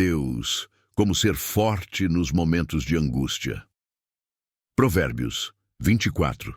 Deus, como ser forte nos momentos de angústia. Provérbios 24.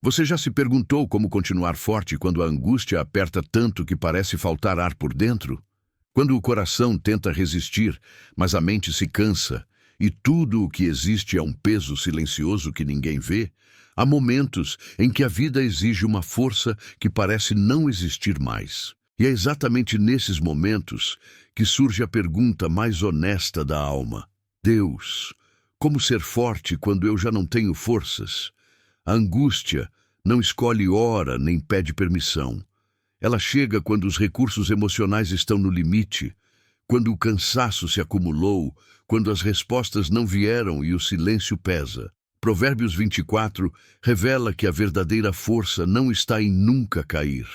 Você já se perguntou como continuar forte quando a angústia aperta tanto que parece faltar ar por dentro? Quando o coração tenta resistir, mas a mente se cansa, e tudo o que existe é um peso silencioso que ninguém vê, há momentos em que a vida exige uma força que parece não existir mais. E é exatamente nesses momentos que surge a pergunta mais honesta da alma: Deus, como ser forte quando eu já não tenho forças? A angústia não escolhe hora nem pede permissão. Ela chega quando os recursos emocionais estão no limite, quando o cansaço se acumulou, quando as respostas não vieram e o silêncio pesa. Provérbios 24 revela que a verdadeira força não está em nunca cair,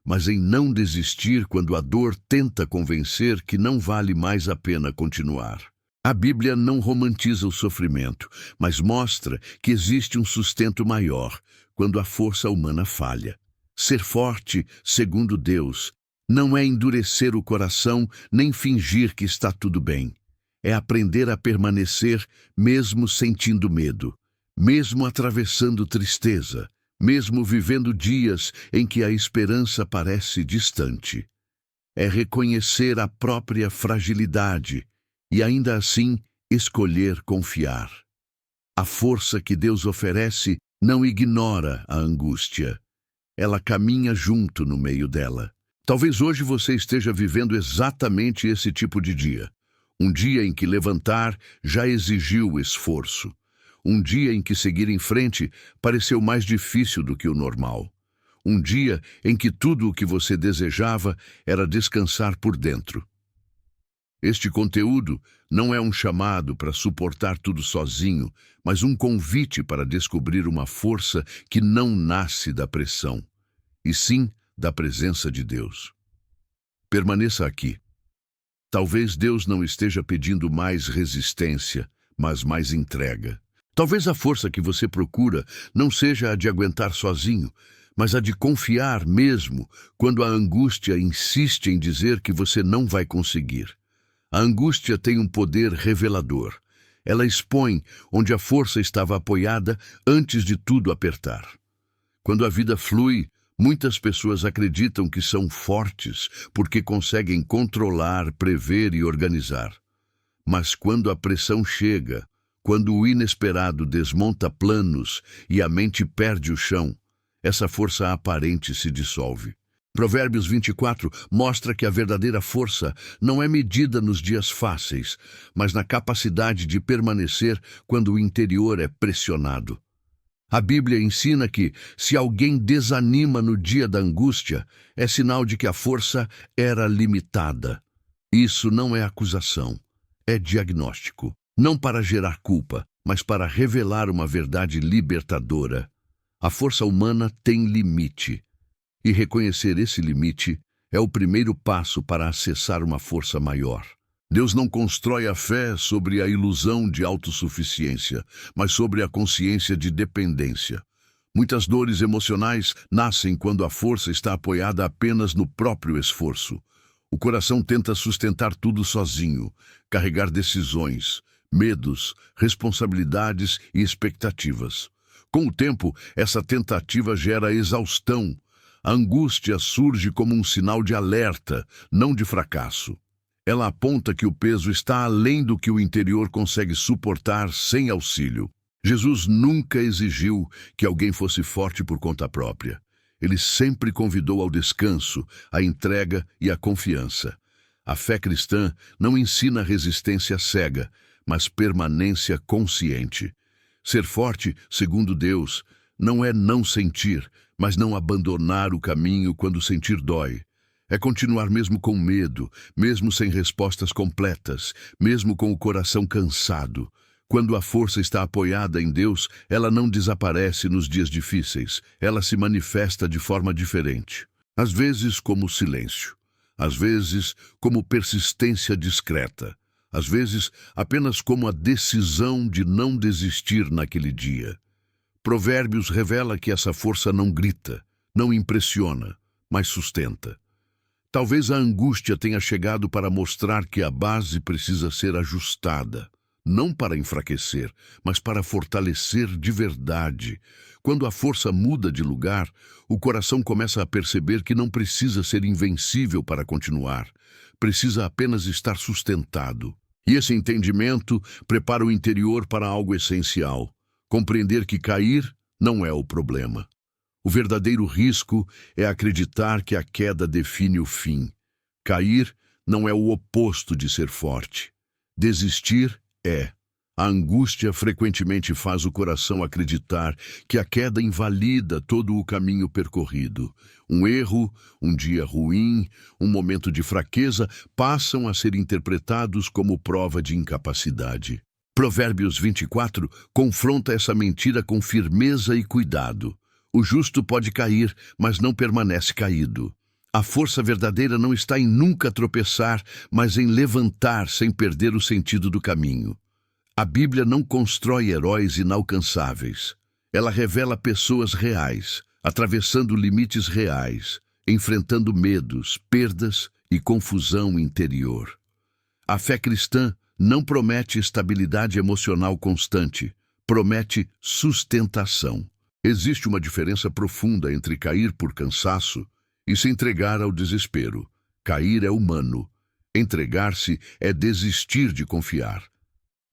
mas em não desistir quando a dor tenta convencer que não vale mais a pena continuar. A Bíblia não romantiza o sofrimento, mas mostra que existe um sustento maior quando a força humana falha. Ser forte, segundo Deus, não é endurecer o coração nem fingir que está tudo bem. É aprender a permanecer mesmo sentindo medo, mesmo atravessando tristeza, mesmo vivendo dias em que a esperança parece distante. É reconhecer a própria fragilidade e ainda assim escolher confiar. A força que Deus oferece não ignora a angústia. Ela caminha junto no meio dela. Talvez hoje você esteja vivendo exatamente esse tipo de dia. Um dia em que levantar já exigiu esforço. Um dia em que seguir em frente pareceu mais difícil do que o normal. Um dia em que tudo o que você desejava era descansar por dentro. Este conteúdo não é um chamado para suportar tudo sozinho, mas um convite para descobrir uma força que não nasce da pressão, e sim da presença de Deus. Permaneça aqui. Talvez Deus não esteja pedindo mais resistência, mas mais entrega. Talvez a força que você procura não seja a de aguentar sozinho, mas a de confiar mesmo quando a angústia insiste em dizer que você não vai conseguir. A angústia tem um poder revelador. Ela expõe onde a força estava apoiada antes de tudo apertar. Quando a vida flui, muitas pessoas acreditam que são fortes porque conseguem controlar, prever e organizar. Mas quando a pressão chega, quando o inesperado desmonta planos e a mente perde o chão, essa força aparente se dissolve. Provérbios 24 mostra que a verdadeira força não é medida nos dias fáceis, mas na capacidade de permanecer quando o interior é pressionado. A Bíblia ensina que, se alguém desanima no dia da angústia, é sinal de que a força era limitada. Isso não é acusação, é diagnóstico. Não para gerar culpa, mas para revelar uma verdade libertadora. A força humana tem limite. E reconhecer esse limite é o primeiro passo para acessar uma força maior. Deus não constrói a fé sobre a ilusão de autossuficiência, mas sobre a consciência de dependência. Muitas dores emocionais nascem quando a força está apoiada apenas no próprio esforço. O coração tenta sustentar tudo sozinho, carregar decisões, medos, responsabilidades e expectativas. Com o tempo, essa tentativa gera exaustão. A angústia surge como um sinal de alerta, não de fracasso. Ela aponta que o peso está além do que o interior consegue suportar sem auxílio. Jesus nunca exigiu que alguém fosse forte por conta própria. Ele sempre convidou ao descanso, à entrega e à confiança. A fé cristã não ensina resistência cega, mas permanência consciente. Ser forte, segundo Deus, não é não sentir, mas não abandonar o caminho quando sentir dói. É continuar mesmo com medo, mesmo sem respostas completas, mesmo com o coração cansado. Quando a força está apoiada em Deus, ela não desaparece nos dias difíceis, ela se manifesta de forma diferente. Às vezes como silêncio, às vezes como persistência discreta, às vezes apenas como a decisão de não desistir naquele dia. Provérbios revela que essa força não grita, não impressiona, mas sustenta. Talvez a angústia tenha chegado para mostrar que a base precisa ser ajustada, não para enfraquecer, mas para fortalecer de verdade. Quando a força muda de lugar, o coração começa a perceber que não precisa ser invencível para continuar, precisa apenas estar sustentado. E esse entendimento prepara o interior para algo essencial: compreender que cair não é o problema. O verdadeiro risco é acreditar que a queda define o fim. Cair não é o oposto de ser forte. Desistir é. A angústia frequentemente faz o coração acreditar que a queda invalida todo o caminho percorrido. Um erro, um dia ruim, um momento de fraqueza passam a ser interpretados como prova de incapacidade. Provérbios 24 confronta essa mentira com firmeza e cuidado. O justo pode cair, mas não permanece caído. A força verdadeira não está em nunca tropeçar, mas em levantar sem perder o sentido do caminho. A Bíblia não constrói heróis inalcançáveis. Ela revela pessoas reais, atravessando limites reais, enfrentando medos, perdas e confusão interior. A fé cristã não promete estabilidade emocional constante, promete sustentação. Existe uma diferença profunda entre cair por cansaço e se entregar ao desespero. Cair é humano. Entregar-se é desistir de confiar.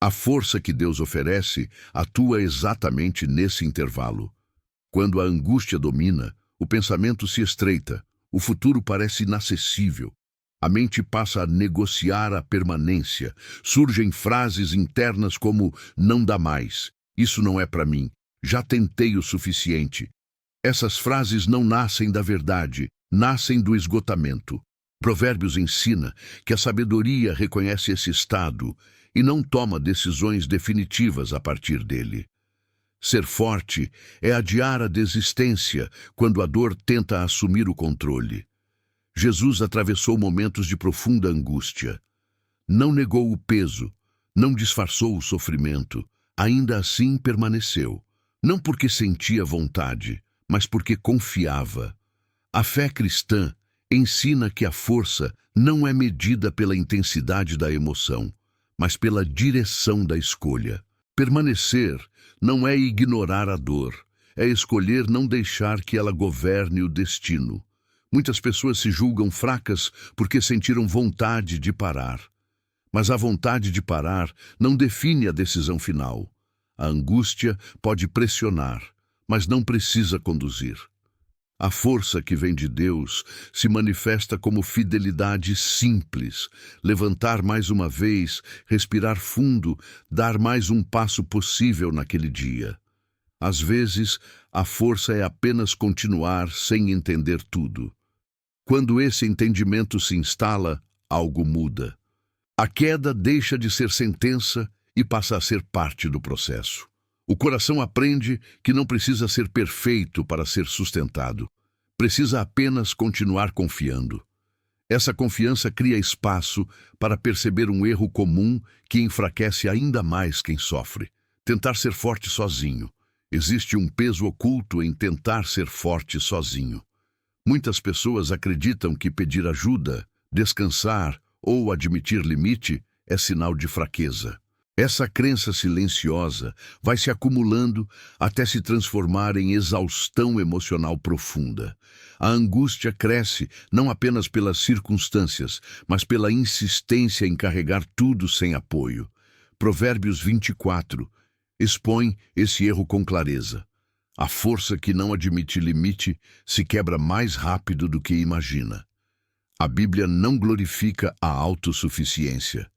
A força que Deus oferece atua exatamente nesse intervalo. Quando a angústia domina, o pensamento se estreita, o futuro parece inacessível. A mente passa a negociar a permanência. Surgem frases internas como "não dá mais", "isso não é para mim", "já tentei o suficiente". Essas frases não nascem da verdade, nascem do esgotamento. Provérbios ensina que a sabedoria reconhece esse estado e não toma decisões definitivas a partir dele. Ser forte é adiar a desistência quando a dor tenta assumir o controle. Jesus atravessou momentos de profunda angústia. Não negou o peso, não disfarçou o sofrimento, ainda assim permaneceu. Não porque sentia vontade, mas porque confiava. A fé cristã ensina que a força não é medida pela intensidade da emoção, mas pela direção da escolha. Permanecer não é ignorar a dor, é escolher não deixar que ela governe o destino. Muitas pessoas se julgam fracas porque sentiram vontade de parar. Mas a vontade de parar não define a decisão final. A angústia pode pressionar, mas não precisa conduzir. A força que vem de Deus se manifesta como fidelidade simples, levantar mais uma vez, respirar fundo, dar mais um passo possível naquele dia. Às vezes, a força é apenas continuar sem entender tudo. Quando esse entendimento se instala, algo muda. A queda deixa de ser sentença e passa a ser parte do processo. O coração aprende que não precisa ser perfeito para ser sustentado. Precisa apenas continuar confiando. Essa confiança cria espaço para perceber um erro comum que enfraquece ainda mais quem sofre: tentar ser forte sozinho. Existe um peso oculto em tentar ser forte sozinho. Muitas pessoas acreditam que pedir ajuda, descansar ou admitir limite é sinal de fraqueza. Essa crença silenciosa vai se acumulando até se transformar em exaustão emocional profunda. A angústia cresce não apenas pelas circunstâncias, mas pela insistência em carregar tudo sem apoio. Provérbios 24 expõe esse erro com clareza. A força que não admite limite se quebra mais rápido do que imagina. A Bíblia não glorifica a autossuficiência.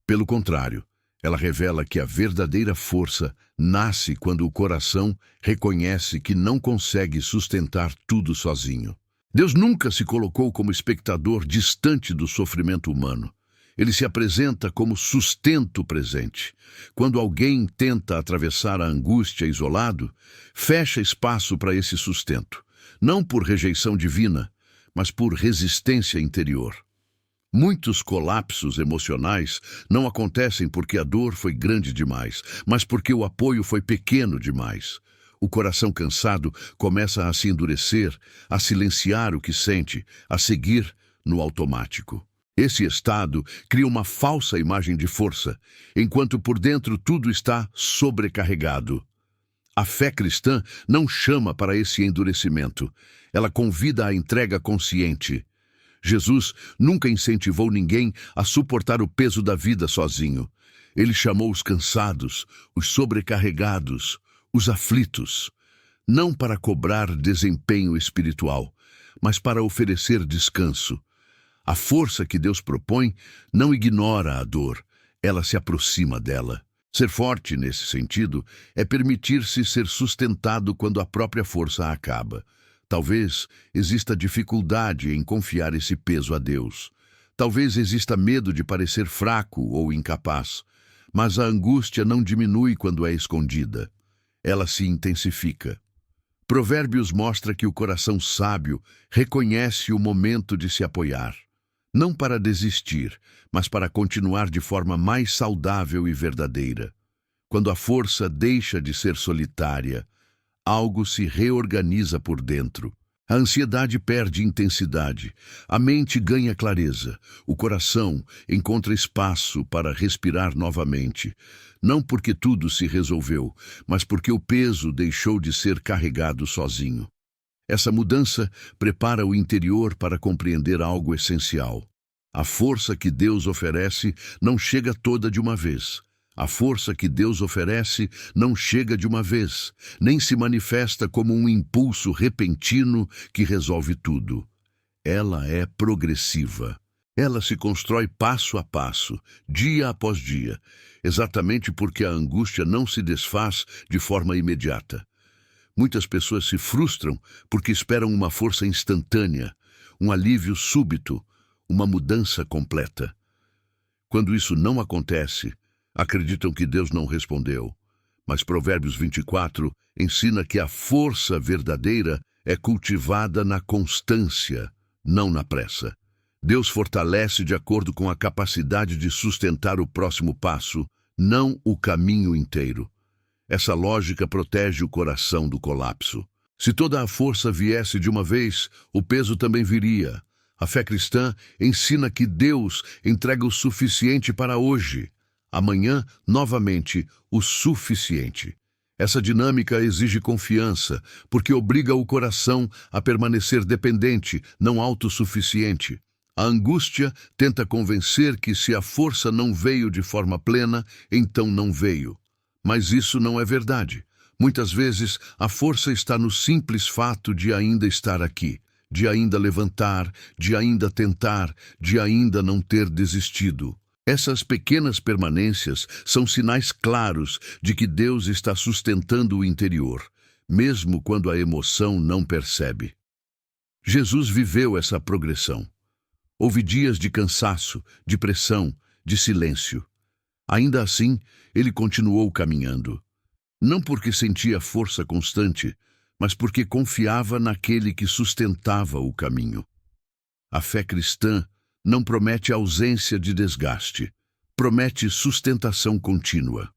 Pelo contrário, ela revela que a verdadeira força nasce quando o coração reconhece que não consegue sustentar tudo sozinho. Deus nunca se colocou como espectador distante do sofrimento humano. Ele se apresenta como sustento presente. Quando alguém tenta atravessar a angústia isolado, fecha espaço para esse sustento, não por rejeição divina, mas por resistência interior. Muitos colapsos emocionais não acontecem porque a dor foi grande demais, mas porque o apoio foi pequeno demais. O coração cansado começa a se endurecer, a silenciar o que sente, a seguir no automático. Esse estado cria uma falsa imagem de força, enquanto por dentro tudo está sobrecarregado. A fé cristã não chama para esse endurecimento. Ela convida à entrega consciente. Jesus nunca incentivou ninguém a suportar o peso da vida sozinho. Ele chamou os cansados, os sobrecarregados, os aflitos, não para cobrar desempenho espiritual, mas para oferecer descanso. A força que Deus propõe não ignora a dor, ela se aproxima dela. Ser forte, nesse sentido, é permitir-se ser sustentado quando a própria força acaba. Talvez exista dificuldade em confiar esse peso a Deus. Talvez exista medo de parecer fraco ou incapaz. Mas a angústia não diminui quando é escondida. Ela se intensifica. Provérbios mostra que o coração sábio reconhece o momento de se apoiar. Não para desistir, mas para continuar de forma mais saudável e verdadeira. Quando a força deixa de ser solitária, algo se reorganiza por dentro. A ansiedade perde intensidade, a mente ganha clareza, o coração encontra espaço para respirar novamente. Não porque tudo se resolveu, mas porque o peso deixou de ser carregado sozinho. Essa mudança prepara o interior para compreender algo essencial. A força que Deus oferece não chega toda de uma vez. A força que Deus oferece não chega de uma vez, nem se manifesta como um impulso repentino que resolve tudo. Ela é progressiva. Ela se constrói passo a passo, dia após dia, exatamente porque a angústia não se desfaz de forma imediata. Muitas pessoas se frustram porque esperam uma força instantânea, um alívio súbito, uma mudança completa. Quando isso não acontece, acreditam que Deus não respondeu. Mas Provérbios 24 ensina que a força verdadeira é cultivada na constância, não na pressa. Deus fortalece de acordo com a capacidade de sustentar o próximo passo, não o caminho inteiro. Essa lógica protege o coração do colapso. Se toda a força viesse de uma vez, o peso também viria. A fé cristã ensina que Deus entrega o suficiente para hoje. Amanhã, novamente, o suficiente. Essa dinâmica exige confiança, porque obriga o coração a permanecer dependente, não autossuficiente. A angústia tenta convencer que se a força não veio de forma plena, então não veio. Mas isso não é verdade. Muitas vezes, a força está no simples fato de ainda estar aqui, de ainda levantar, de ainda tentar, de ainda não ter desistido. Essas pequenas permanências são sinais claros de que Deus está sustentando o interior, mesmo quando a emoção não percebe. Jesus viveu essa progressão. Houve dias de cansaço, de pressão, de silêncio. Ainda assim, ele continuou caminhando. Não porque sentia força constante, mas porque confiava naquele que sustentava o caminho. A fé cristã não promete ausência de desgaste, promete sustentação contínua.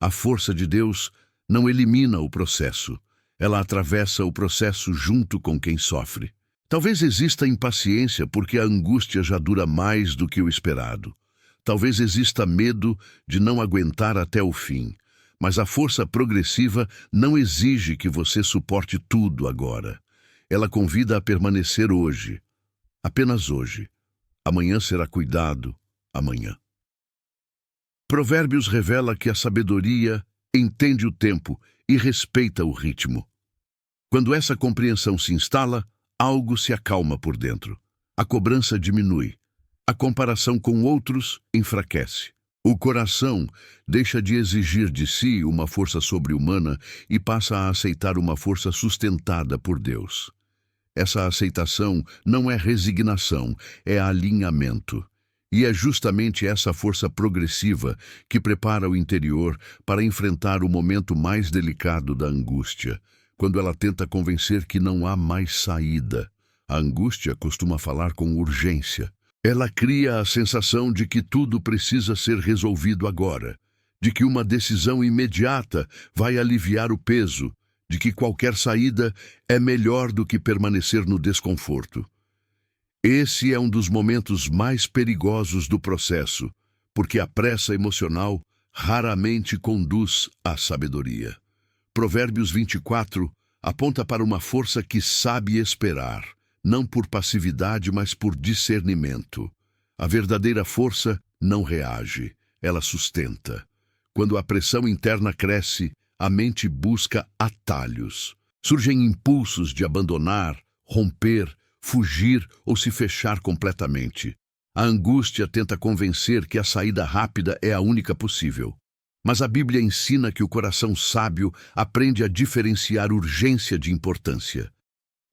A força de Deus não elimina o processo, ela atravessa o processo junto com quem sofre. Talvez exista impaciência porque a angústia já dura mais do que o esperado. Talvez exista medo de não aguentar até o fim, mas a força progressiva não exige que você suporte tudo agora. Ela convida a permanecer hoje, apenas hoje. Amanhã será cuidado, amanhã. Provérbios revela que a sabedoria entende o tempo e respeita o ritmo. Quando essa compreensão se instala, algo se acalma por dentro. A cobrança diminui. A comparação com outros enfraquece. O coração deixa de exigir de si uma força sobre-humana e passa a aceitar uma força sustentada por Deus. Essa aceitação não é resignação, é alinhamento. E é justamente essa força progressiva que prepara o interior para enfrentar o momento mais delicado da angústia, quando ela tenta convencer que não há mais saída. A angústia costuma falar com urgência. Ela cria a sensação de que tudo precisa ser resolvido agora, de que uma decisão imediata vai aliviar o peso, de que qualquer saída é melhor do que permanecer no desconforto. Esse é um dos momentos mais perigosos do processo, porque a pressa emocional raramente conduz à sabedoria. Provérbios 24 aponta para uma força que sabe esperar, não por passividade, mas por discernimento. A verdadeira força não reage, ela sustenta. Quando a pressão interna cresce, a mente busca atalhos. Surgem impulsos de abandonar, romper, fugir ou se fechar completamente. A angústia tenta convencer que a saída rápida é a única possível. Mas a Bíblia ensina que o coração sábio aprende a diferenciar urgência de importância.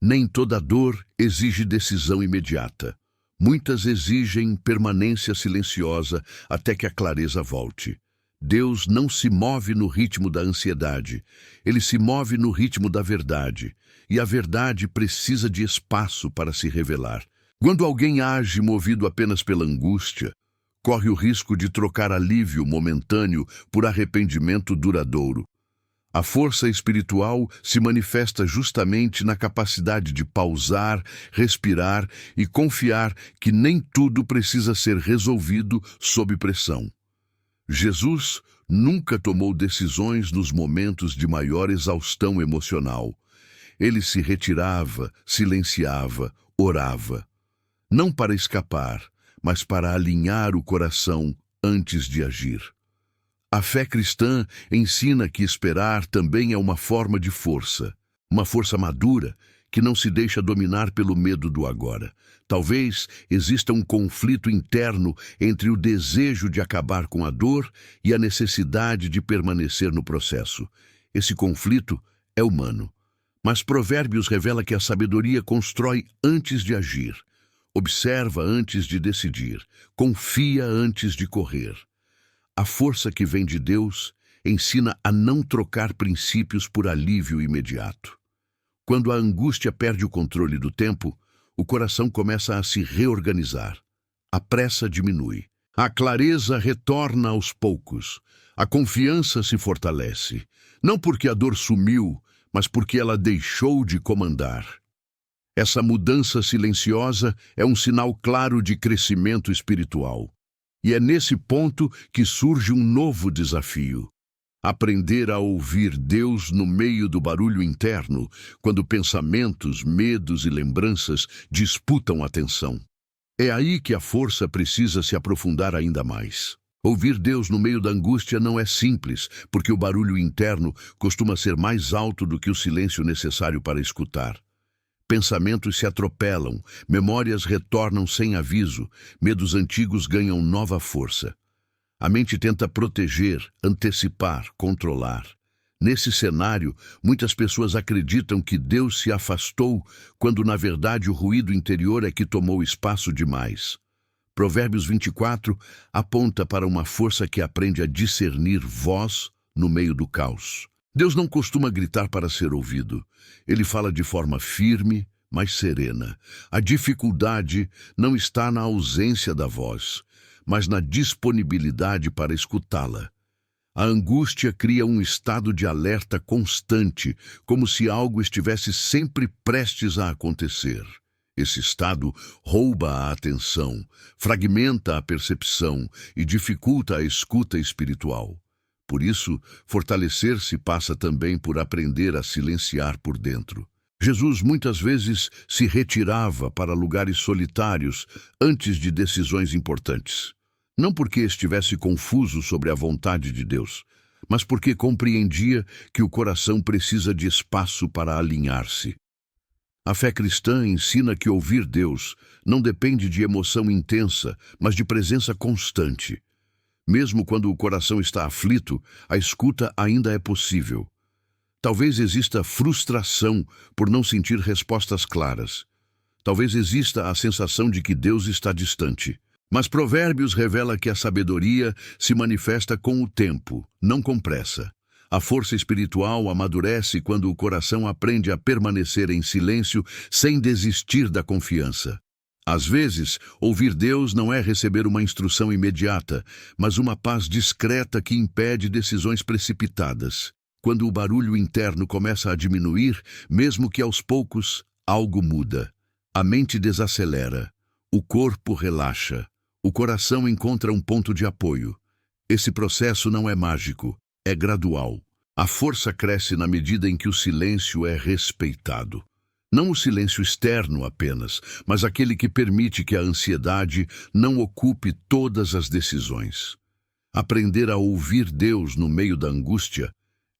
Nem toda dor exige decisão imediata. Muitas exigem permanência silenciosa até que a clareza volte. Deus não se move no ritmo da ansiedade, ele se move no ritmo da verdade, e a verdade precisa de espaço para se revelar. Quando alguém age movido apenas pela angústia, corre o risco de trocar alívio momentâneo por arrependimento duradouro. A força espiritual se manifesta justamente na capacidade de pausar, respirar e confiar que nem tudo precisa ser resolvido sob pressão. Jesus nunca tomou decisões nos momentos de maior exaustão emocional. Ele se retirava, silenciava, orava. Não para escapar, mas para alinhar o coração antes de agir. A fé cristã ensina que esperar também é uma forma de força, uma força madura que não se deixa dominar pelo medo do agora. Talvez exista um conflito interno entre o desejo de acabar com a dor e a necessidade de permanecer no processo. Esse conflito é humano, mas Provérbios revela que a sabedoria constrói antes de agir, observa antes de decidir, confia antes de correr. A força que vem de Deus ensina a não trocar princípios por alívio imediato. Quando a angústia perde o controle do tempo, o coração começa a se reorganizar. A pressa diminui. A clareza retorna aos poucos. A confiança se fortalece. Não porque a dor sumiu, mas porque ela deixou de comandar. Essa mudança silenciosa é um sinal claro de crescimento espiritual. E é nesse ponto que surge um novo desafio. Aprender a ouvir Deus no meio do barulho interno, quando pensamentos, medos e lembranças disputam atenção. É aí que a força precisa se aprofundar ainda mais. Ouvir Deus no meio da angústia não é simples, porque o barulho interno costuma ser mais alto do que o silêncio necessário para escutar. Pensamentos se atropelam, memórias retornam sem aviso, medos antigos ganham nova força. A mente tenta proteger, antecipar, controlar. Nesse cenário, muitas pessoas acreditam que Deus se afastou, quando na verdade o ruído interior é que tomou espaço demais. Provérbios 24 aponta para uma força que aprende a discernir voz no meio do caos. Deus não costuma gritar para ser ouvido. Ele fala de forma firme, mas serena. A dificuldade não está na ausência da voz, mas na disponibilidade para escutá-la. A angústia cria um estado de alerta constante, como se algo estivesse sempre prestes a acontecer. Esse estado rouba a atenção, fragmenta a percepção e dificulta a escuta espiritual. Por isso, fortalecer-se passa também por aprender a silenciar por dentro. Jesus muitas vezes se retirava para lugares solitários antes de decisões importantes. Não porque estivesse confuso sobre a vontade de Deus, mas porque compreendia que o coração precisa de espaço para alinhar-se. A fé cristã ensina que ouvir Deus não depende de emoção intensa, mas de presença constante. Mesmo quando o coração está aflito, a escuta ainda é possível. Talvez exista frustração por não sentir respostas claras. Talvez exista a sensação de que Deus está distante. Mas Provérbios revela que a sabedoria se manifesta com o tempo, não com pressa. A força espiritual amadurece quando o coração aprende a permanecer em silêncio sem desistir da confiança. Às vezes, ouvir Deus não é receber uma instrução imediata, mas uma paz discreta que impede decisões precipitadas. Quando o barulho interno começa a diminuir, mesmo que aos poucos, algo muda. A mente desacelera. O corpo relaxa. O coração encontra um ponto de apoio. Esse processo não é mágico, é gradual. A força cresce na medida em que o silêncio é respeitado. Não o silêncio externo apenas, mas aquele que permite que a ansiedade não ocupe todas as decisões. Aprender a ouvir Deus no meio da angústia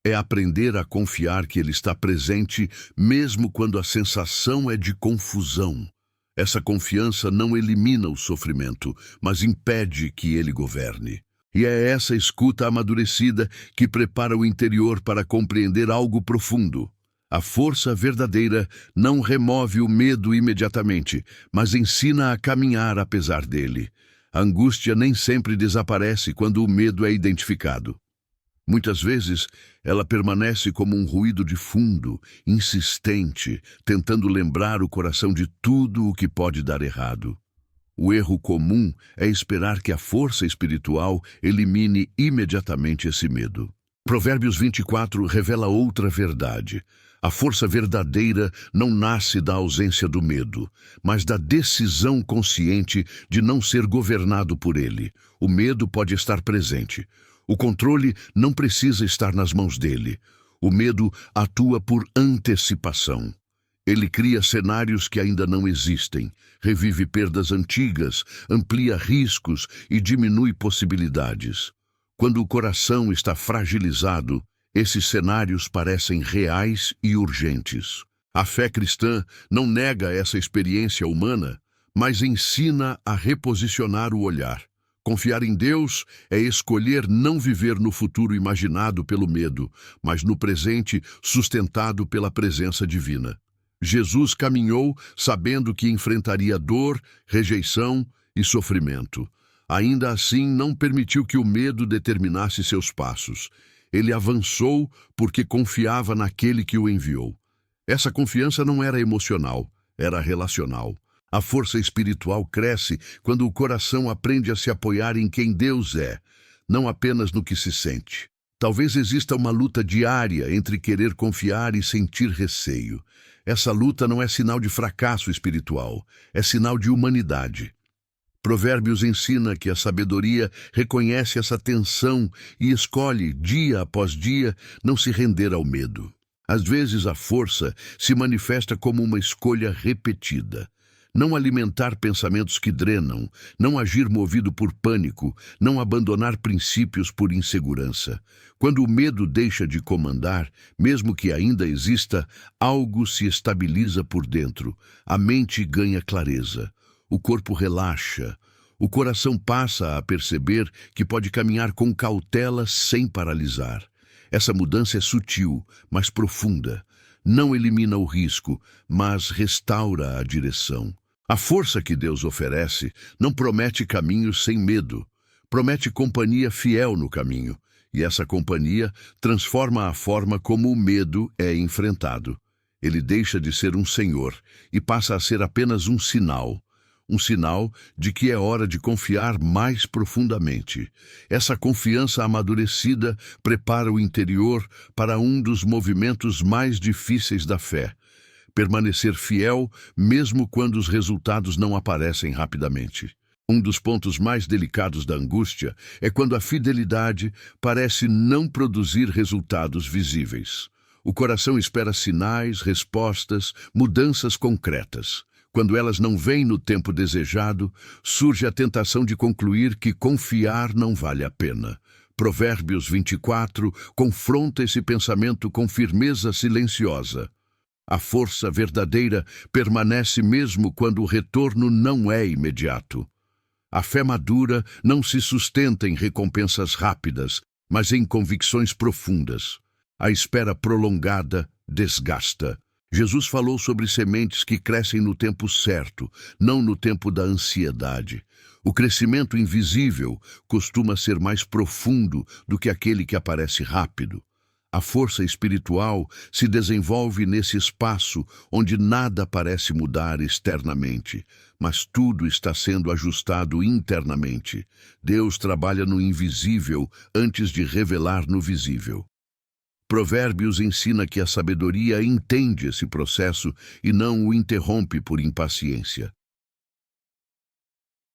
é aprender a confiar que Ele está presente mesmo quando a sensação é de confusão. Essa confiança não elimina o sofrimento, mas impede que ele governe. E é essa escuta amadurecida que prepara o interior para compreender algo profundo. A força verdadeira não remove o medo imediatamente, mas ensina a caminhar apesar dele. A angústia nem sempre desaparece quando o medo é identificado. Muitas vezes, ela permanece como um ruído de fundo, insistente, tentando lembrar o coração de tudo o que pode dar errado. O erro comum é esperar que a força espiritual elimine imediatamente esse medo. Provérbios 24 revela outra verdade. A força verdadeira não nasce da ausência do medo, mas da decisão consciente de não ser governado por ele. O medo pode estar presente. O controle não precisa estar nas mãos dele. O medo atua por antecipação. Ele cria cenários que ainda não existem, revive perdas antigas, amplia riscos e diminui possibilidades. Quando o coração está fragilizado, esses cenários parecem reais e urgentes. A fé cristã não nega essa experiência humana, mas ensina a reposicionar o olhar. Confiar em Deus é escolher não viver no futuro imaginado pelo medo, mas no presente sustentado pela presença divina. Jesus caminhou sabendo que enfrentaria dor, rejeição e sofrimento. Ainda assim, não permitiu que o medo determinasse seus passos. Ele avançou porque confiava naquele que o enviou. Essa confiança não era emocional, era relacional. A força espiritual cresce quando o coração aprende a se apoiar em quem Deus é, não apenas no que se sente. Talvez exista uma luta diária entre querer confiar e sentir receio. Essa luta não é sinal de fracasso espiritual, é sinal de humanidade. Provérbios ensina que a sabedoria reconhece essa tensão e escolhe, dia após dia, não se render ao medo. Às vezes a força se manifesta como uma escolha repetida. Não alimentar pensamentos que drenam, não agir movido por pânico, não abandonar princípios por insegurança. Quando o medo deixa de comandar, mesmo que ainda exista, algo se estabiliza por dentro. A mente ganha clareza. O corpo relaxa. O coração passa a perceber que pode caminhar com cautela sem paralisar. Essa mudança é sutil, mas profunda. Não elimina o risco, mas restaura a direção. A força que Deus oferece não promete caminhos sem medo, promete companhia fiel no caminho, e essa companhia transforma a forma como o medo é enfrentado. Ele deixa de ser um senhor e passa a ser apenas um sinal de que é hora de confiar mais profundamente. Essa confiança amadurecida prepara o interior para um dos movimentos mais difíceis da fé. Permanecer fiel mesmo quando os resultados não aparecem rapidamente. Um dos pontos mais delicados da angústia é quando a fidelidade parece não produzir resultados visíveis. O coração espera sinais, respostas, mudanças concretas. Quando elas não vêm no tempo desejado, surge a tentação de concluir que confiar não vale a pena. Provérbios 24 confronta esse pensamento com firmeza silenciosa. A força verdadeira permanece mesmo quando o retorno não é imediato. A fé madura não se sustenta em recompensas rápidas, mas em convicções profundas. A espera prolongada desgasta. Jesus falou sobre sementes que crescem no tempo certo, não no tempo da ansiedade. O crescimento invisível costuma ser mais profundo do que aquele que aparece rápido. A força espiritual se desenvolve nesse espaço onde nada parece mudar externamente, mas tudo está sendo ajustado internamente. Deus trabalha no invisível antes de revelar no visível. Provérbios ensina que a sabedoria entende esse processo e não o interrompe por impaciência.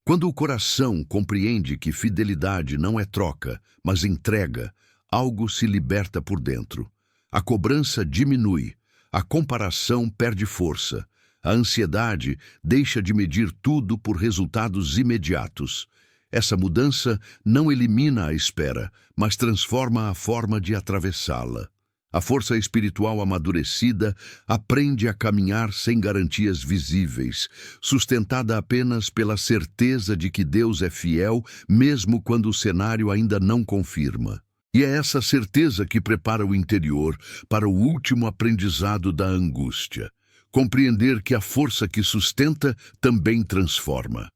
Quando o coração compreende que fidelidade não é troca, mas entrega, algo se liberta por dentro. A cobrança diminui, a comparação perde força, a ansiedade deixa de medir tudo por resultados imediatos. Essa mudança não elimina a espera, mas transforma a forma de atravessá-la. A força espiritual amadurecida aprende a caminhar sem garantias visíveis, sustentada apenas pela certeza de que Deus é fiel, mesmo quando o cenário ainda não confirma. E é essa certeza que prepara o interior para o último aprendizado da angústia. Compreender que a força que sustenta também transforma.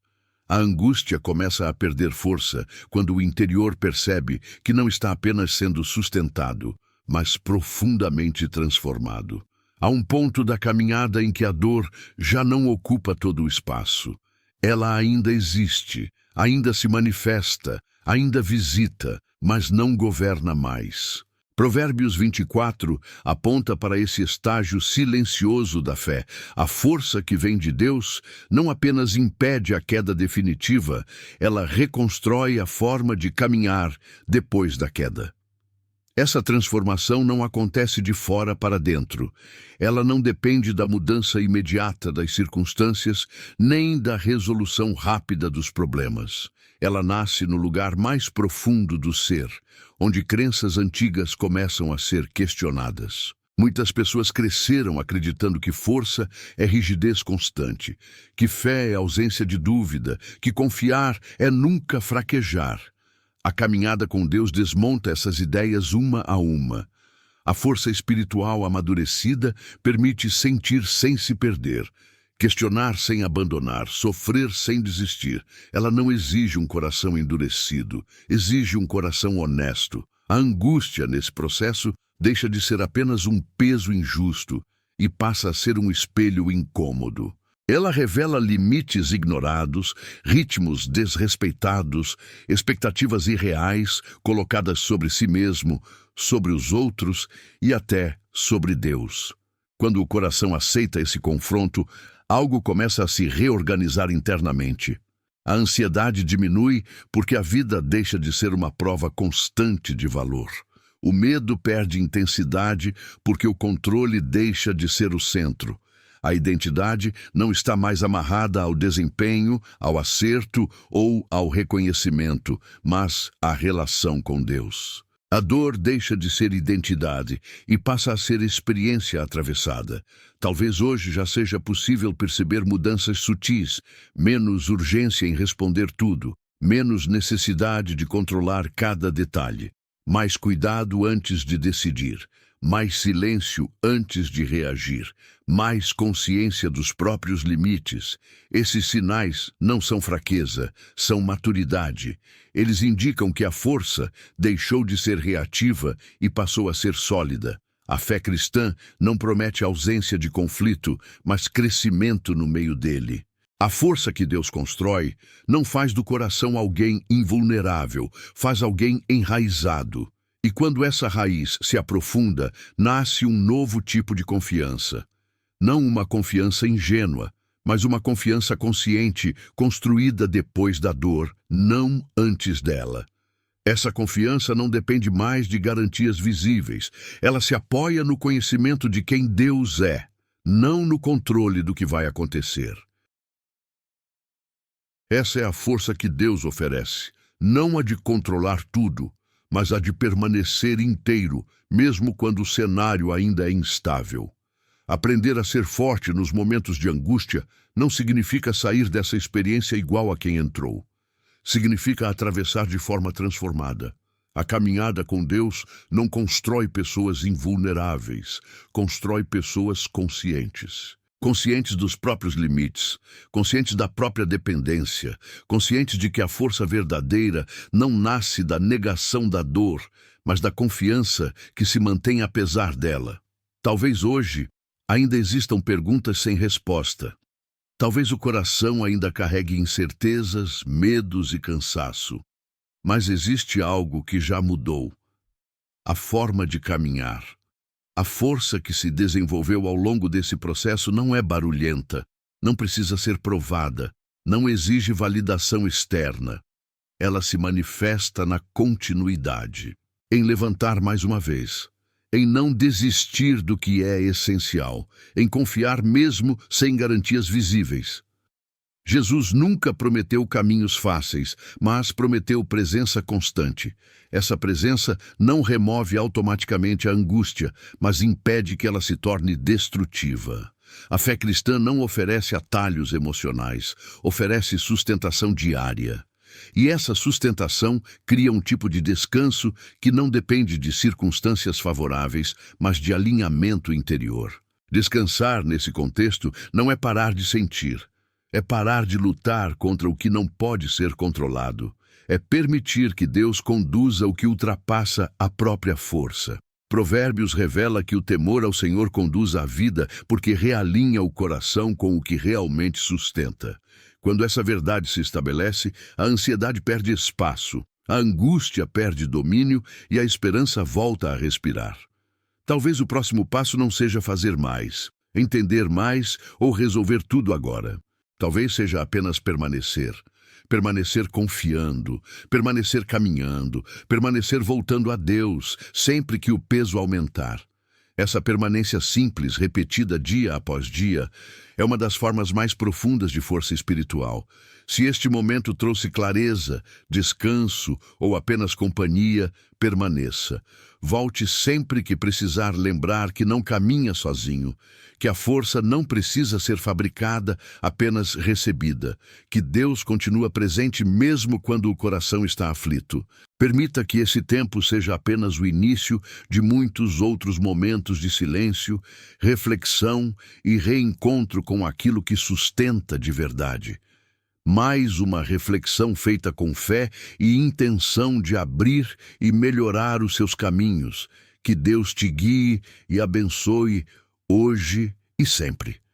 A angústia começa a perder força quando o interior percebe que não está apenas sendo sustentado, mas profundamente transformado. Há um ponto da caminhada em que a dor já não ocupa todo o espaço. Ela ainda existe, ainda se manifesta, ainda visita, mas não governa mais. Provérbios 24 aponta para esse estágio silencioso da fé. A força que vem de Deus não apenas impede a queda definitiva, ela reconstrói a forma de caminhar depois da queda. Essa transformação não acontece de fora para dentro. Ela não depende da mudança imediata das circunstâncias, nem da resolução rápida dos problemas. Ela nasce no lugar mais profundo do ser, onde crenças antigas começam a ser questionadas. Muitas pessoas cresceram acreditando que força é rigidez constante, que fé é ausência de dúvida, que confiar é nunca fraquejar. A caminhada com Deus desmonta essas ideias uma a uma. A força espiritual amadurecida permite sentir sem se perder, questionar sem abandonar, sofrer sem desistir. Ela não exige um coração endurecido, exige um coração honesto. A angústia nesse processo deixa de ser apenas um peso injusto e passa a ser um espelho incômodo. Ela revela limites ignorados, ritmos desrespeitados, expectativas irreais colocadas sobre si mesmo, sobre os outros e até sobre Deus. Quando o coração aceita esse confronto, algo começa a se reorganizar internamente. A ansiedade diminui porque a vida deixa de ser uma prova constante de valor. O medo perde intensidade porque o controle deixa de ser o centro. A identidade não está mais amarrada ao desempenho, ao acerto ou ao reconhecimento, mas à relação com Deus. A dor deixa de ser identidade e passa a ser experiência atravessada. Talvez hoje já seja possível perceber mudanças sutis, menos urgência em responder tudo, menos necessidade de controlar cada detalhe, mais cuidado antes de decidir, mais silêncio antes de reagir, mais consciência dos próprios limites. Esses sinais não são fraqueza, são maturidade. Eles indicam que a força deixou de ser reativa e passou a ser sólida. A fé cristã não promete ausência de conflito, mas crescimento no meio dele. A força que Deus constrói não faz do coração alguém invulnerável, faz alguém enraizado. E quando essa raiz se aprofunda, nasce um novo tipo de confiança. Não uma confiança ingênua, mas uma confiança consciente, construída depois da dor, não antes dela. Essa confiança não depende mais de garantias visíveis. Ela se apoia no conhecimento de quem Deus é, não no controle do que vai acontecer. Essa é a força que Deus oferece, não a de controlar tudo, mas a de permanecer inteiro, mesmo quando o cenário ainda é instável. Aprender a ser forte nos momentos de angústia não significa sair dessa experiência igual a quem entrou. Significa atravessar de forma transformada. A caminhada com Deus não constrói pessoas invulneráveis, constrói pessoas conscientes. Conscientes dos próprios limites, conscientes da própria dependência, conscientes de que a força verdadeira não nasce da negação da dor, mas da confiança que se mantém apesar dela. Talvez hoje ainda existam perguntas sem resposta. Talvez o coração ainda carregue incertezas, medos e cansaço. Mas existe algo que já mudou: a forma de caminhar. A força que se desenvolveu ao longo desse processo não é barulhenta, não precisa ser provada. Não exige validação externa. Ela se manifesta na continuidade, em levantar mais uma vez, em não desistir do que é essencial, em confiar mesmo sem garantias visíveis. Jesus nunca prometeu caminhos fáceis, mas prometeu presença constante. Essa presença não remove automaticamente a angústia, mas impede que ela se torne destrutiva. A fé cristã não oferece atalhos emocionais, oferece sustentação diária. E essa sustentação cria um tipo de descanso que não depende de circunstâncias favoráveis, mas de alinhamento interior. Descansar, nesse contexto, não é parar de sentir. É parar de lutar contra o que não pode ser controlado. É permitir que Deus conduza o que ultrapassa a própria força. Provérbios revela que o temor ao Senhor conduz à vida porque realinha o coração com o que realmente sustenta. Quando essa verdade se estabelece, a ansiedade perde espaço, a angústia perde domínio e a esperança volta a respirar. Talvez o próximo passo não seja fazer mais, entender mais ou resolver tudo agora. Talvez seja apenas permanecer. Permanecer confiando, permanecer caminhando, permanecer voltando a Deus, sempre que o peso aumentar. Essa permanência simples, repetida dia após dia, é uma das formas mais profundas de força espiritual. Se este momento trouxe clareza, descanso ou apenas companhia, permaneça. Volte sempre que precisar lembrar que não caminha sozinho, que a força não precisa ser fabricada, apenas recebida, que Deus continua presente mesmo quando o coração está aflito. Permita que esse tempo seja apenas o início de muitos outros momentos de silêncio, reflexão e reencontro com aquilo que sustenta de verdade. Mais uma reflexão feita com fé e intenção de abrir e melhorar os seus caminhos. Que Deus te guie e abençoe hoje e sempre.